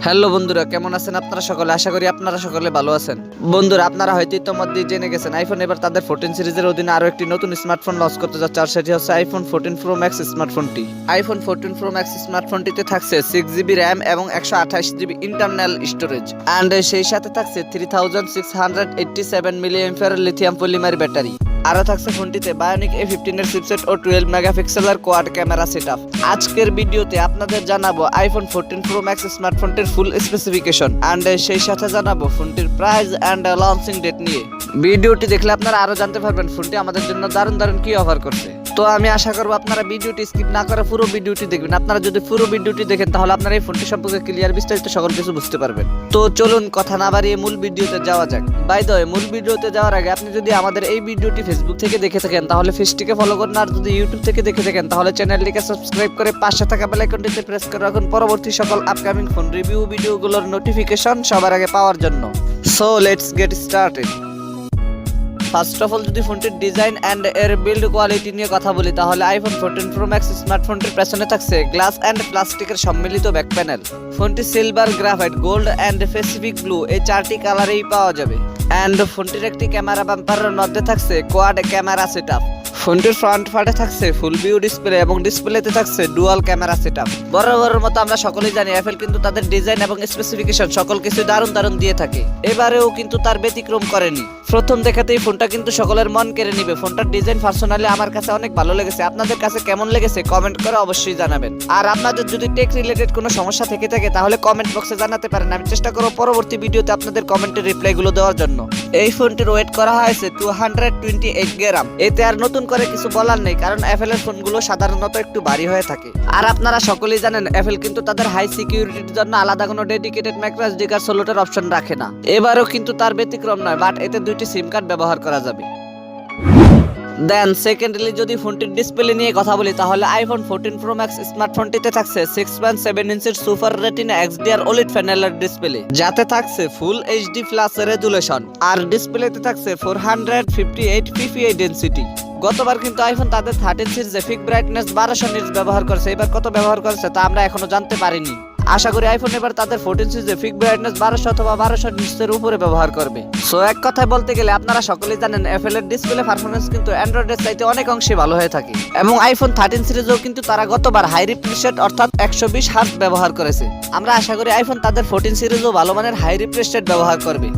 Hello বন্ধুরা, কেমন আছেন আপনারা সকলে? আশা করি আপনারা সকলে ভালো আছেন। বন্ধুরা, আপনারা হয়তো ইতিমধ্যেই জেনে গেছেন আইফোন এবার তাদের 14 সিরিজের অধীনে আরো একটি নতুন স্মার্টফোন লঞ্চ করতে যাচ্ছে, আর সেটি হচ্ছে আইফোন 14 প্রো ম্যাক্স স্মার্টফোনটি। আইফোন 14 প্রো ম্যাক্স স্মার্টফোনটিতে থাকছে 6GB র্যাম এবং 128GB ইন্টারনাল স্টোরেজ, অ্যান্ড সেই সাথে থাকছে 3687 মিলিঅ্যাম্পিয়ার লিথিয়াম পলিমার ব্যাটারি। আরো থাকছে ফোনটিতে বায়োনিক A15 এর চিপসেট ও 12 মেগাপিক্সেলের কোয়াড ক্যামেরা সেটআপ। আজকের ভিডিওতে আপনাদের জানাবো আইফোন 14 প্রো ম্যাক্স স্মার্টফোনটির ফুল স্পেসিফিকেশন, এন্ড সেই সাথে জানাবো ফোনটির প্রাইস এন্ড লঞ্চিং ডেট নিয়ে। ভিডিওটি দেখলে আপনারা আরো জানতে পারবেন ফোনটি আমাদের জন্য দারুণ কি অফার করছে। তো আমি আশা করবো আপনারা ভিডিওটি স্কিপ না করে পুরো ভিডিওটি দেখবেন। আপনারা যদি পুরো ভিডিওটি দেখেন তাহলে আপনারা এই ফোনটি সম্পর্কে ক্লিয়ার বিস্তারিত সকল কিছু বুঝতে পারবেন। তো চলুন কথা না বাড়িয়ে মূল ভিডিওতে যাওয়া যাক। বাই দ্য ওয়ে, মূল ভিডিওতে যাওয়ার আগে আপনি যদি আমাদের এই ভিডিওটি ফেসবুক থেকে দেখে থাকেন তাহলে পেজটিকে ফলো করুন, আর যদি ইউটিউব থেকে দেখে থাকেন তাহলে চ্যানেলটিকে সাবস্ক্রাইব করে পাশে থাকা বেল আইকনটিতে প্রেস করে রাখুন পরবর্তী সকল আপকামিং ফোন রিভিউ ভিডিওগুলোর নোটিফিকেশন সবার আগে পাওয়ার জন্য। So let's get started. First of all, যদি ফোনটির ডিজাইন এন্ড এর বিল্ড কোয়ালিটি নিয়ে কথা বলি তাহলে আইফোন 14 প্রো ম্যাক্স স্মার্টফোনটির পেছনে থাকছে গ্লাস এন্ড প্লাস্টিকের সম্মিলিত ব্যাক প্যানেল। ফোনটি silver, graphite, gold and pacific blue এই চারটি কালারেই পাওয়া যাবে। এন্ড ফোনটির একটি ক্যামেরা বাম্পারের মধ্যে থাকছে কোয়াড ক্যামেরা সেটআপ। ফোনটির ফ্রন্ট পার্টে থাকছে ফুল ভিউ ডিসপ্লে এবং ডিসপ্লেতে থাকছে ডুয়াল ক্যামেরা সেটআপ। বরাবরের মতো আমরা সকলেই জানি অ্যাপল কিন্তু তাদের ডিজাইন এবং স্পেসিফিকেশন সকল কিছু দারুণ দিয়ে থাকে। এবারেও কিন্তু তার ব্যতিক্রম করেনি। প্রথম দেখাতেই ফোনটা কিন্তু সকলের মন কেড়ে নিবে। ফোনটার ডিজাইন পার্সোনালি আমার কাছে অনেক ভালো লেগেছে। আপনাদের কাছে কেমন লেগেছে কমেন্ট করে অবশ্যই জানাবেন। আর আপনাদের যদি টেক রিলেটেড কোনো সমস্যা থেকে থাকে তাহলে কমেন্ট বক্সে জানাতে পারেন। আমি চেষ্টা করব পরবর্তী ভিডিওতে আপনাদের কমেন্টের রিপ্লাইগুলো দেওয়ার জন্য। এই ফোনটির ওয়েট করা হয়েছে 228 গ্রাম। এতে আর নতুন করে কিছু বলার নেই, কারণ অ্যাপেলের ফোনগুলো সাধারণত একটু ভারী হয়ে থাকে। আর আপনারা সকলেই জানেন অ্যাপেল কিন্তু তাদের হাই সিকিউরিটির জন্য আলাদা কোনো ডেডিকেটেড মাইক্রোএসডি কার্ড স্লটের অপশন রাখে না। এবারও কিন্তু তার ব্যতিক্রম নয়, বাট এতে দুইটি সিম কার্ড ব্যবহার করা যাবে। দেন সেকেন্ডলি যদি ফোনটির ডিসপ্লে নিয়ে কথা বলি তাহলে আইফোন 14 প্রো ম্যাক্স স্মার্টফোনটিতে থাকছে 6.7 ইঞ্চির সুপার রেটিনা XDR OLED প্যানেলের ডিসপ্লে, যাতে থাকছে ফুল HD প্লাস রেজুলেশন। আর ডিসপ্লেতে থাকছে 458 ppi ডেনসিটি। গতবার কিন্তু আইফোন তাদের 13 সিরিজে পিক ব্রাইটনেস 1200 নিটস ব্যবহার করেছে। এবার কত ব্যবহার করেছে তা আমরা এখনো জানতে পারিনি। আশা করি আইফোন এবার তাদের 14 সিরিজে পিক ব্রাইটনেস 1200 অথবা 1200 নিটসের উপরে ব্যবহার করবে। সো এক কথায় বলতে গেলে আপনারা সকলেই জানেন অ্যাপলের ডিসপ্লে পারফরম্যান্স কিন্তু অ্যান্ড্রয়েডের চাইতে অনেক অংশে ভালো হয়ে থাকে। এবং আইফোন 13 সিরিজেও কিন্তু তারা গতবার হাই রিফ্রেশ রেট অর্থাৎ 120 হার্টজ ব্যবহার করেছে। আমরা আশা করি আইফোন তাদের 14 সিরিজও ভালো মানের হাই রিফ্রেশ রেট ব্যবহার করবে।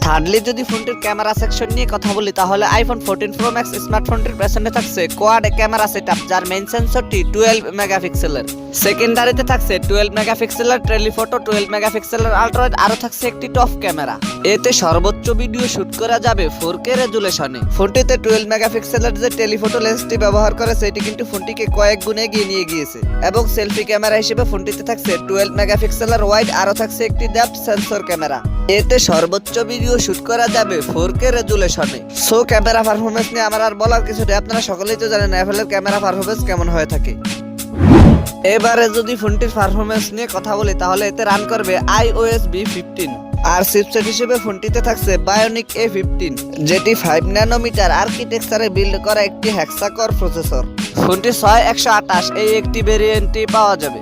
থার্ডলি যদি ফোনটির ক্যামেরা সেকশন নিয়ে কথা বলি তাহলে আইফোন 14 প্রো ম্যাক্স স্মার্টফোনটির পেছনে থাকছে কোয়াড ক্যামেরা সেটআপ, যার মেইন সেন্সরটি 12 মেগাপিক্সেলের। সেকেন্ডারিতে থাকছে 12 মেগাপিক্সেলের টেলিফটো, 12 মেগাপিক্সেলের আল্ট্রাওয়াইড, আরো থাকছে একটি টপ ক্যামেরা। এতে সর্বোচ্চ ভিডিও শুট করা যাবে 4K রেজুলেশনে। ফোনটিতে 12 মেগাপিক্সেলের যে টেলিফটো লেন্সটি ব্যবহার করেছে এটি কিন্তু ফোনটিকে কয়েক গুণে এগিয়ে নিয়ে গিয়েছে। এবং সেলফি ক্যামেরা হিসেবে ফোনটিতে থাকছে 12 মেগাপিক্সেলের ওয়াইড, আরো থাকছে একটি ডেপথ সেন্সর ক্যামেরা। এতে সর্বোচ্চ ভিডিও শুট করা যাবে 4K রেজুলেশনে। সো ক্যামেরা পারফরম্যান্স নিয়ে আমার আর বলার কিছু নেই, আপনারা সকলেই তো জানেন অ্যাপলের ক্যামেরা পারফরম্যান্স কেমন হয়ে থাকে। এবারে যদি ফোনটির পারফরম্যান্স নিয়ে কথা বলি তাহলে এতে রান করবে iOS V15। আর চিপসেট হিসেবে ফোনটিতে থাকছে বায়োনিক A15, যেটি 5 ন্যানোমিটার আর্কিটেকচারে বিল্ড করা একটি হেক্সাকোর প্রসেসর। ফোনটি 6128 এই একটি ভেরিয়েন্টে পাওয়া যাবে।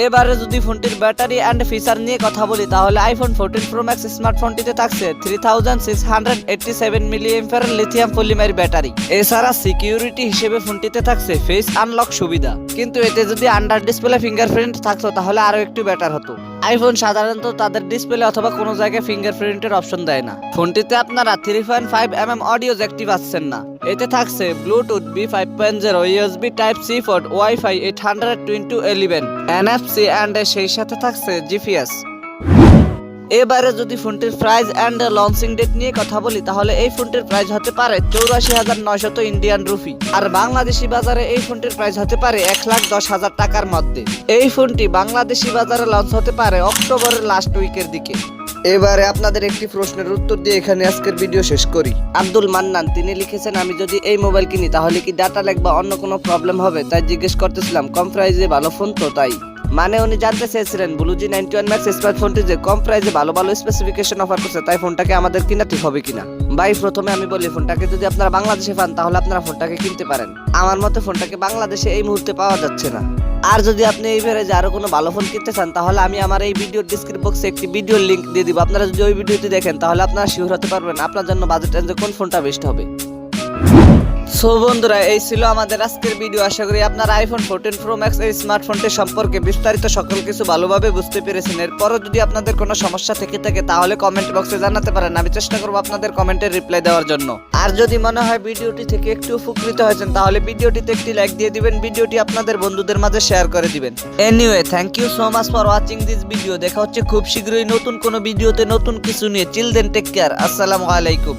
এবারে যদি ফোনটির ব্যাটারি এন্ড ফিচার নিয়ে কথা বলি তাহলে আইফোন 14 প্রো ম্যাক্স স্মার্টফোনটিতে থাকছে 3687 মিলিঅ্যাম্পিয়ার লিথিয়াম পলিমার ব্যাটারি। এছাড়া সিকিউরিটি হিসেবে ফোনটিতে থাকছে ফেস আনলক সুবিধা, কিন্তু এতে যদি আন্ডার ডিসপ্লে ফিঙ্গারপ্রিন্ট থাকতো তাহলে আরো একটু বেটার হতো। আইফোন সাধারণত তাদের ডিসপ্লে অথবা কোনো জায়গায় ফিঙ্গারপ্রিন্টের অপশন দেয় না। ফোনটিতে আপনারা 3.5mm অডিও জ্যাকটি পাচ্ছেন না। এতে থাকছে Bluetooth B5.0, USB Type-C port, wifi 802.11, NFC and সেই সাথে থাকছে GPS। এবারে যদি ফোনটির প্রাইস এন্ড লঞ্চিং ডেট নিয়ে কথা বলি তাহলে এই ফোনটির প্রাইস হতে পারে 84,900 ইন্ডিয়ান রুপি। আর বাংলাদেশি বাজারে এই ফোনটির প্রাইস হতে পারে 1,10,000 টাকার মধ্যে। এই ফোনটি বাংলাদেশি বাজারে লঞ্চ হতে পারে অক্টোবরের লাস্ট উইকের দিকে। এবারে আপনাদের একটি প্রশ্নের উত্তর দিয়ে এখানে আজকের ভিডিও শেষ করি। আব্দুল মান্নান তিনি লিখেছেন, আমি যদি এই মোবাইল কিনি তাহলে কি ডাটা ল্যাগ বা অন্য কোনো প্রবলেম হবে, তাই জিজ্ঞেস করতেছিলাম। কম প্রাইসে ভালো ফোন তো, তাই মানে উনি জানতে চেয়েছিলেন ব্লুজি 91 ম্যাক্স স্মার্টফোনটি যে কম প্রাইসে ভালো স্পেসিফিকেশন অফার করছে, তাই ফোনটাকে আমাদের কিনা ঠিক হবে কিনা। ভাই প্রথমে আমি বলি, ফোনটাকে যদি আপনারা বাংলাদেশে পান তাহলে আপনারা ফোনটাকে কিনতে পারেন। আমার মতে ফোনটাকে বাংলাদেশে এই মুহূর্তে পাওয়া যাচ্ছে না। আর যদি আপনি এই প্রাইজে আরো কোনো ভালো ফোন কিনতে চান তাহলে আমি আমার এই ভিডিওর ডিসক্রিপশন বক্সে একটি ভিডিওর লিংক দিয়ে দিব। আপনারা যদি ওই ভিডিওটি দেখেন তাহলে আপনারা শিওর হতে পারবেন আপনার জন্য বাজেট রেঞ্জে কোন ফোনটা বেস্ট হবে। সো বন্ধুরা, এই ছিল আমাদের আজকের ভিডিও। আশা করি আপনারা আইফোন 14 প্রো ম্যাক্স এই স্মার্টফোনটি সম্পর্কে বিস্তারিত সকল কিছু ভালোভাবে বুঝতে পেরেছেন। এরপরও যদি আপনাদের কোনো সমস্যা থেকে থাকে তাহলে কমেন্ট বক্সে জানাতে পারেন, আমি চেষ্টা করবো আপনাদের কমেন্টের রিপ্লাই দেওয়ার জন্য। আর যদি মনে হয় ভিডিওটি থেকে একটু উপকৃত হয়েছেন তাহলে ভিডিওটিতে একটি লাইক দিয়ে দিবেন, ভিডিওটি আপনাদের বন্ধুদের মাঝে শেয়ার করে দিবেন। Anyway, thank you so much for watching this video. দেখা হচ্ছে খুব শীঘ্রই নতুন কোনো ভিডিওতে নতুন কিছু নিয়ে। চিল দেন, টেক কেয়ার, আসসালামু আলাইকুম।